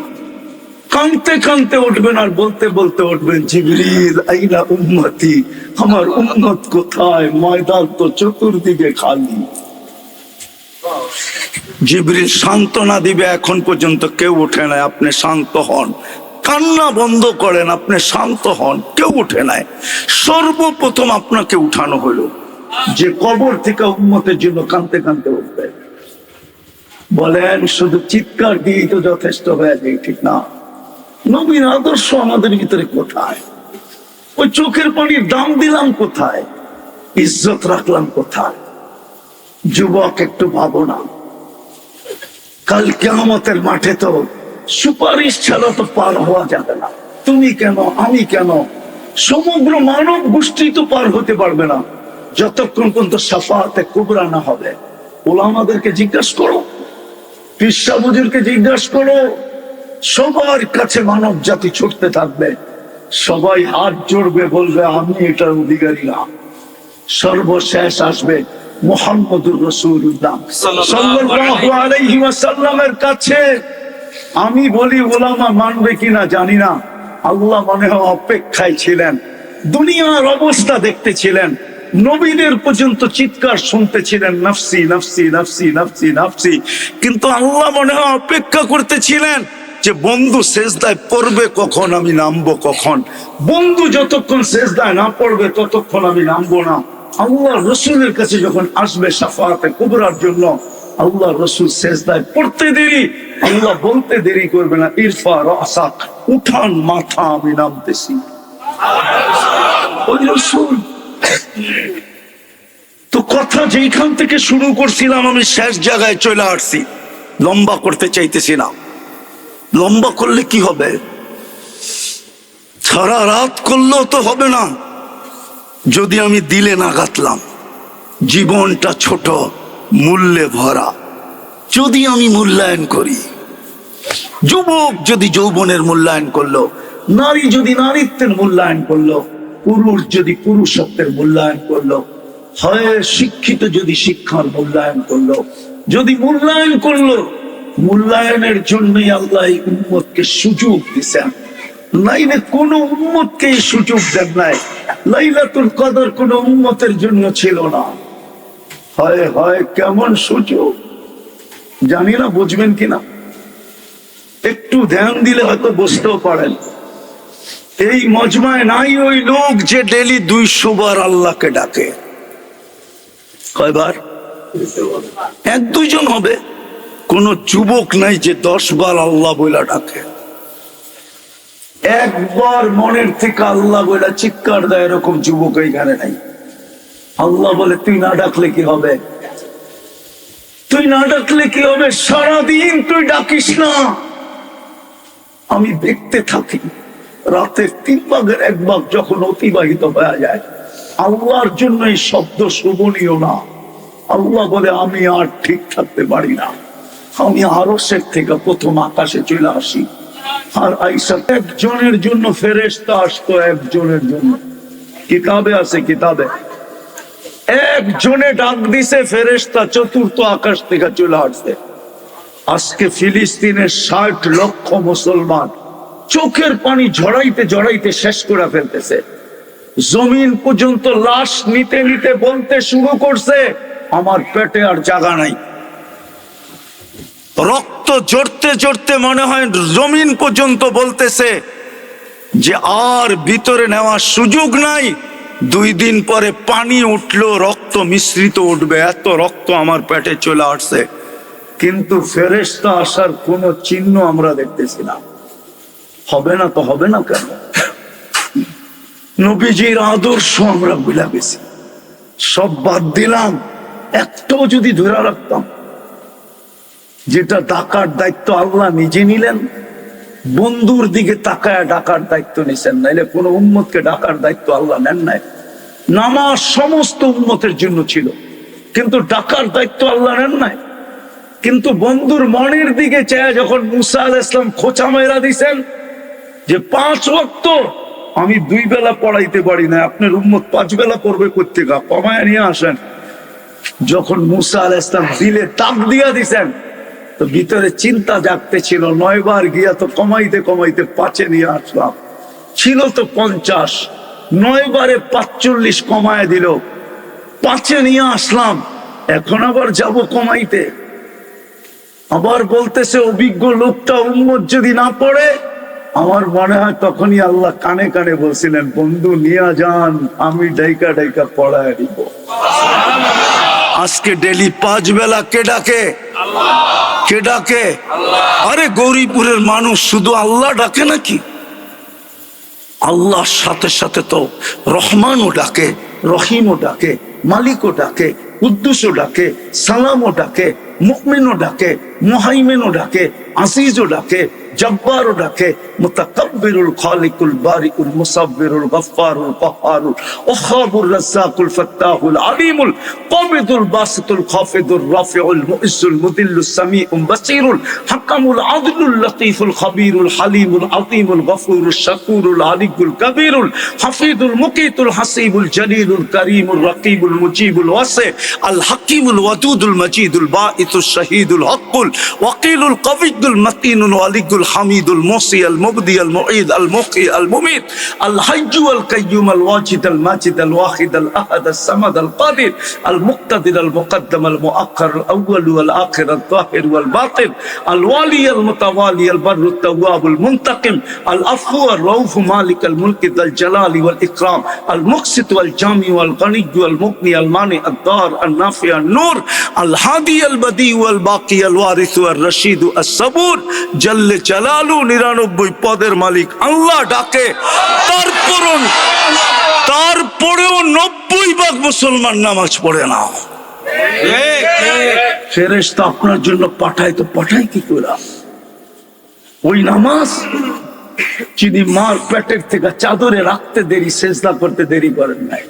কাঁদতে কাঁদতে উঠবেন আর বলতে বলতে উঠবেন, জিবরিল আইনা উম্মতি, আমার উম্মত কোথায়? ময়দান তো চতুর্দিকে খালি। জিবরিল সান্ত্বনা দিবে, এখন পর্যন্ত কেউ ওঠে নাই, আপনি শান্ত হন, কান্না বন্ধ করেন, আপনি শান্ত হন, কেউ উঠে নাই। সর্বপ্রথম আপনাকে উঠানো হলো যে কবর থেকে উম্মতের জন্য কাঁদতে কাঁদতে উঠবে। বলেন শুধু চিৎকার দিয়েই তো যথেষ্ট হয়ে যায়? ঠিক না? নবীর আদর্শ আমাদের ভিতরে কোথায়? ওই চোখের পানির দাম দিলাম কোথায়? ইজ্জত রাখলাম কোথায়? যুবক, একটু ভাবো না, কাল কিয়ামতের মাঠে তো সুপারিশ ছাড়া তো পার হওয়া যাবে না। তুমি কেন, আমি কেন, সমগ্র মানব গোষ্ঠী তো পার হতে পারবে না যতক্ষণ পর্যন্ত শাফাআতে কুবরা না হবে। ওলামাদেরকে জিজ্ঞাসা করো, পীর সাহেব হুজুরকে জিজ্ঞাসা করো, সবার কাছে মানব জাতি ছুটতে থাকবে, সবাই হাত জোড়বে, বলবে আমি এটার অধিকারী না। সর্বশেষ আসবে মুহাম্মদুর রাসূলুল্লাহ সাল্লাল্লাহু আলাইহি ওয়াসাল্লামের কাছে। আমি বলি ওলামা মানবে কিনা জানি না, আল্লাহ মনে হয় অপেক্ষায় ছিলেন, দুনিয়ার অবস্থা দেখতেছিলেন, নবীদের পর্যন্ত চিৎকার শুনতেছিলেন, নাফসি নাফসি নাফসি নাফসি নাফসি। কিন্তু আল্লাহ মনে হয় অপেক্ষা করতেছিলেন যে বন্ধু সেজদায় পড়বে কখন, আমি নামবো কখন। বন্ধু যতক্ষণ সেজদায় না পড়বে ততক্ষণ আমি নামবো না। আল্লাহ রসুলের কাছে যখন আসবে শাফাআতে কুবরার জন্য, আল্লাহ রসুল সেজদায় পড়তে দেরি, আল্লাহ বলতে দেরি করবে না, ইরফা রাসাক, উঠান মাথা, আমি নামতেছি। ওই রসুল। তো কথা যেখান থেকে শুরু করছিলাম আমি শেষ জায়গায় চলে আসছি, লম্বা করতে চাইতেছি না। লম্বা করলে কি হবে? সারা রাত করলেও তো হবে না যদি আমি দিলে না গাতলাম। জীবনটা ছোট, মূল্যে ভরা। যদি আমি মূল্যায়ন করি, যুবক যদি যৌবনের মূল্যায়ন করলো, নারী যদি নারীত্বের মূল্যায়ন করলো, পুরুষ যদি পুরুষত্বের মূল্যায়ন করলো, হয় শিক্ষিত যদি শিক্ষার মূল্যায়ন করলো, যদি মূল্যায়ন করলো, মূল্যায়নের জন্যই আল্লাহ এই উম্মতকে সুযোগ দিচ্ছেন। নাইলে কোন উম্মতকে এই সুযোগ দেন নাই। লাইলাতুল কদর কোন উম্মতের জন্য ছিল না। হয় হয় কেমন সুযোগ জানি না, বুঝবেন কিনা, একটু ধ্যান দিলে হয়তো বুঝতেও পারেন। এই মজমায় নাই ওই লোক যে ডেলি 200 বার আল্লাহকে ডাকে। কয়বার? 1-2 জন হবে। কোন যুবক নাই যে 10 বার আল্লাহ বইলা ডাকে। একবার মনের থেকে আল্লাহ বইলা চিৎকার দেয় এরকম যুবক এইখানে নাই। আল্লাহ বলে তুই না ডাকলে কি হবে? তুই না ডাকলে কি হবে? সারাদিন তুই ডাকিস না, আমি দেখতে থাকি। রাতের 3 ভাগের 1 ভাগ যখন অতিবাহিত হয়ে যায়, আল্লাহর জন্য এই শব্দ শোভনীয় না। আল্লাহ বলে আমি আর ঠিক থাকতে পারি না, আমি আরশের থেকে প্রথম আকাশে চলে আসি। আর আইসা একজনের জন্য ফেরেশতা আসতো, একজনের জন্য। কিতাবে আছে, কিতাবে একজনে ডাক দিছে, ফেরেশতা 4th আকাশ থেকে চলে আসছে। আজকে ফিলিস্তিনের 60 লক্ষ মুসলমান চোখের পানি ঝরাইতে ঝরাইতে শেষ করে ফেলতেছে। জমিন পর্যন্ত লাশ নিতে নিতে বলতে শুরু করছে, আমার পেটে আর জায়গা নাই। রক্ত জড়তে জড়তে মনে হয় জমিন পর্যন্ত বলতেছে যে আর ভিতরে নেওয়ার সুযোগ নাই। 2 দিন পরে পানি উঠলো, রক্ত মিশ্রিত উঠবে, এত রক্ত আমার পেটে চলে আসছে। কিন্তু ফেরেশতা আসার কোন চিহ্ন আমরা দেখতেছি না। হবে না তো হবে না কেন? নবীজির আদর্শ আমরা ভুলে গেছি, সব বাদ দিলাম। একটাও যদি ধরে রাখতাম, যেটা ডাকার দায়িত্ব আল্লাহ নিজে নিলেন, বন্ধুর দিকে তাকায় ডাকার দায়িত্ব নিছেন, নাইলে কোন উম্মতকে ডাকার দায়িত্ব আল্লাহ নেন নাই। নামাজ সমস্ত উম্মতের জন্য ছিল, কিন্তু ডাকার দায়িত্ব আল্লাহ নেন নাই। কিন্তু বন্ধুর মনের দিকে চেয়ে যখন মুসা আলাইহিস সালাম খোঁচা মেরা দিছেন যে 5 ওয়াক্ত আমি 2 বেলা পড়াইতে পারি না, আপনার উম্মত 5 বেলা পড়বে কোত্থেকে, কমায় নিয়ে আসেন। যখন মুসা আলাইহিস সালাম দিলে তাক দিয়া দিছেন, তো ভিতরে চিন্তা জাগতে ছিল, 9 বার গিয়া তো কমাইতে কমাইতে 5-এ নিয়ে আসলাম। ছিল তো 50, 9 বারে 45 কমায় দিল, 5-এ নিয়ে আসলাম। এখন আবার যাব কমাইতে। আবার বলতেছে অভিজ্ঞ লোকটা উম্মত যদি না পড়ে, আমার মনে হয় তখনই আল্লাহ কানে কানে বলছিলেন, বন্ধু নিয়ে যান, আমি ডাইকা ডাইকা পড়ায় দিব। আজকে ডেলি 5 বেলা কে ডাকে? কে ডাকে? আরে গৌরীপুরের মানুষ শুধু আল্লাহ ডাকে নাকি? আল্লাহর সাথে সাথে তো রহমানও ডাকে, রহিমও ডাকে, মালিকও ডাকে, কুদ্দুসও ডাকে, সালামও ডাকে, মুমিনও ডাকে, মুহাইমিনও ডাকে, আজিজও ডাকে, জব্বারও ডাকে, মুতাকাব্বিরুল খালিকুল বারিকুল মুসাব্বিরুল গফফারুল কহ্হারুল ওয়াহাবুর রাজ্জাকুল ফাত্তাহুল আলিমুল কাবিদুল বাসিতুল খাফিদুর রাফিউল মুইজ্জুল মুদিল্লুস সামিউল বাসীরুল হাকামুল আদলুল লতীফুল খাবীরুল হালিমুল আযীমুল গফুরুশ শাকুরুল আলিকুল কবীরুল হাফিজুল মুকিতুল হাসিবুল জলিলুল করিমুল রকিবুল মুজিবুল ওয়াসি আল হাকিমুল ওয়াদুদুল মজিদুল বাঈসুশ শাহীদুল হকুল ওয়াকিলুল কবিয়ুল মতিনুল ওয়ালিকুল الحميد المحصي المبدي المعيد المحيي المميت الحي القيوم الواجد الماجد الواحد الأحد الصمد القادر المقتدر المقدم المؤخر الأول والآخر الظاهر والباطن الوالي المتوالي البر التواب المنتقم العفو الرؤوف مالك الملك ذا الجلال والإكرام المقسط والجامع والغني والمغني المانع الضار النافع النور الهادي البديع والباقي الوارث والرشيد الصبور جل জালালু 99 পদের মালিক আল্লাহ ডাকে। তারপরেও 90 ভাগ মুসলমান নামাজ পড়ে না। ফেরেশতা আপনার জন্য পাঠায়, তো পাঠায় কি করে? ওই নামাজ যিনি মার পেটের থেকে চাদরে রাখতে দেরি, সেজদা করতে দেরি করেন নাই,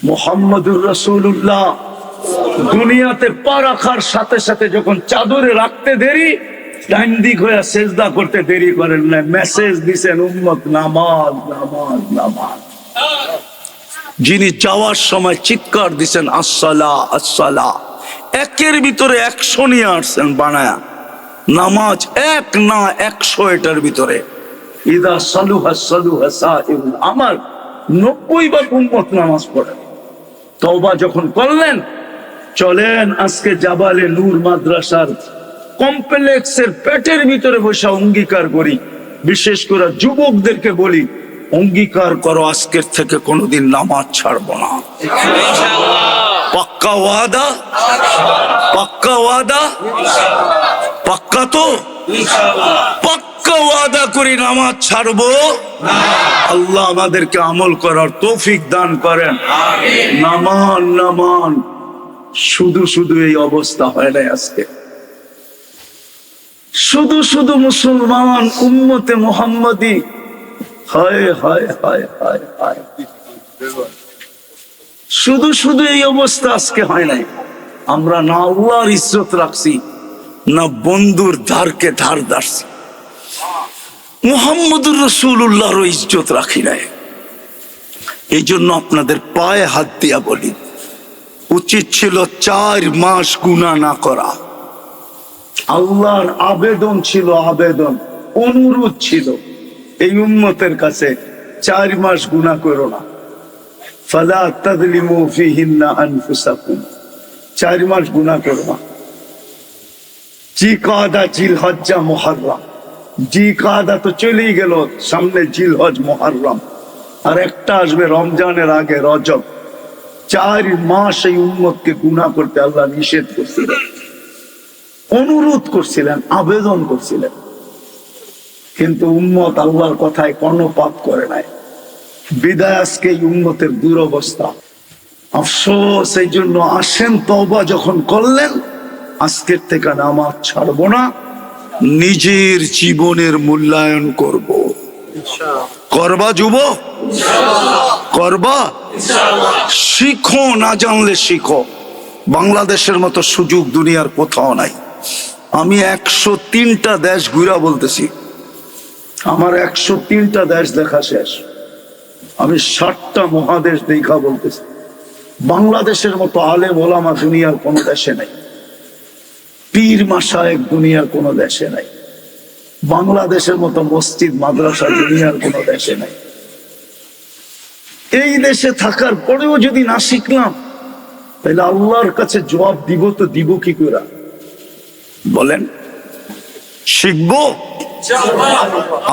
মুহাম্মদুর রাসূলুল্লাহ দুনিয়াতে পা রাখার সাথে সাথে যখন চাদরে রাখতে দেরি, ডাইন দিক হয়ে সেজদা করতে দেরি করেন না, মেসেজ দিছেন উম্মত নামাজ নামাজ নামাজ। যিনি যাওয়ার সময় চিৎকার দিছেন আসসালা আসসালা, একের ভিতরে 100 নিয়ে আসছেন বানায়া, নামাজ এক না 100 এটার ভিতরে। ইদা সালুহা সালুহা সাইরুল আমার 90 বার উম্মত নামাজ পড়ে। তওবা যখন করলেন, চলেন আজকে জাবালে নূর মাদ্রাসার কমপ্লেক্সের পেটের ভিতরে বসে অঙ্গীকার করি, বিশেষ করে যুবকদেরকে বলি, অঙ্গীকার করো আজকের থেকে কোনোদিন নামাজ ছাড়বো না। পাক্কা ওয়াদা? পাক্কা ওয়াদা? পাক্কা তো? পাক্কা ওয়াদা করি নামাজ ছাড়বো। আল্লাহ আমাদেরকে আমল করার তৌফিক দান করেন। নামান নামান। শুধু শুধু এই অবস্থা হয় নাই আজকে, শুধু শুধু মুসলমান উম্মতে মুহাম্মাদি, হায় হায় হায় হায় হায়, শুধু শুধু এই অবস্থা আজকে হয় নাই। আমরা না আল্লাহর ইজ্জত রাখছি, না বন্ধুর ধারকে ধার ধারছি, মুহাম্মদুর রাসূলুল্লাহর ইজ্জত রাখি নাই। এই জন্য আপনাদের পায়ে হাত দিয়া বলি, উচিত ছিল 4 মাস গুনাহ না করা। আল্লাহর আবেদন ছিল, আবেদন অনুরোধ ছিল এই উম্মতের কাছে, 4 মাস গুনাহ করো না। ফালা তাযলিমু ফীহিন্না আনফুসাকুম, 4 মাস গুনাহ করো না। জিকাদা, জিলহজ্জা, মুহররম। জিকাদা তো চলেই গেল, সামনে জিলহজ, মুহররম, আর একটা আসবে রমজানের আগে, রজব। 4 মাস এই উম্মতকে গুনাহ করতে আল্লাহ নিষেধ করছিলেন, অনুরোধ করছিলেন, আবেদন করছিলেন, কিন্তু উম্মত আল্লাহর কথায় কর্ণপাত করে নাই। বিদায় আজকে এই উম্মতের দুরবস্থা, আফসোস। এই জন্য আসেন, তওবা যখন করলেন, আজকের থেকে নামাজ ছাড়বো না, নিজের জীবনের মূল্যায়ন করব। করবা যুবক? করবা? শিখো, না জানলে শিখো। বাংলাদেশের মতো সুযোগ দুনিয়ার কোথাও নাই। আমি 103টা দেশ ঘুরা বলতেছি, আমার 103টা দেশ দেখা শেষ। আমি 60টা মহাদেশ দেখা বলতেছি। বাংলাদেশের মতো আলেম ওলামা দুনিয়ার কোন দেশে নাই, পীর মাশায়েখ দুনিয়ার কোন দেশে নাই, বাংলাদেশের মতো মসজিদ মাদ্রাসা দুনিয়ার কোন দেশে নাই। এই দেশে থাকার পরেও যদি না শিখলাম, তাহলে আল্লাহর কাছে জবাব দিব তো দিব কি করে? বলেন, শিখবো?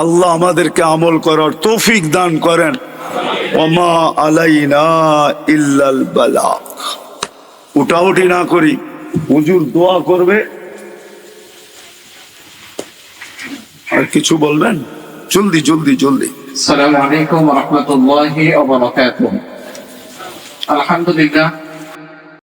আল্লাহ আমাদেরকে আমল করার তৌফিক দান করেন। ওমা আলাইনা ইল্লাল বালাগ। উঠাউঠি না করি, হুজুর দোয়া করবে। আর কিছু বলবেন? জলদি জলদি জলদি। আসসালামু আলাইকুম ওয়া রাহমাতুল্লাহি ওয়া বারাকাতুহু। আলহামদুলিল্লাহ,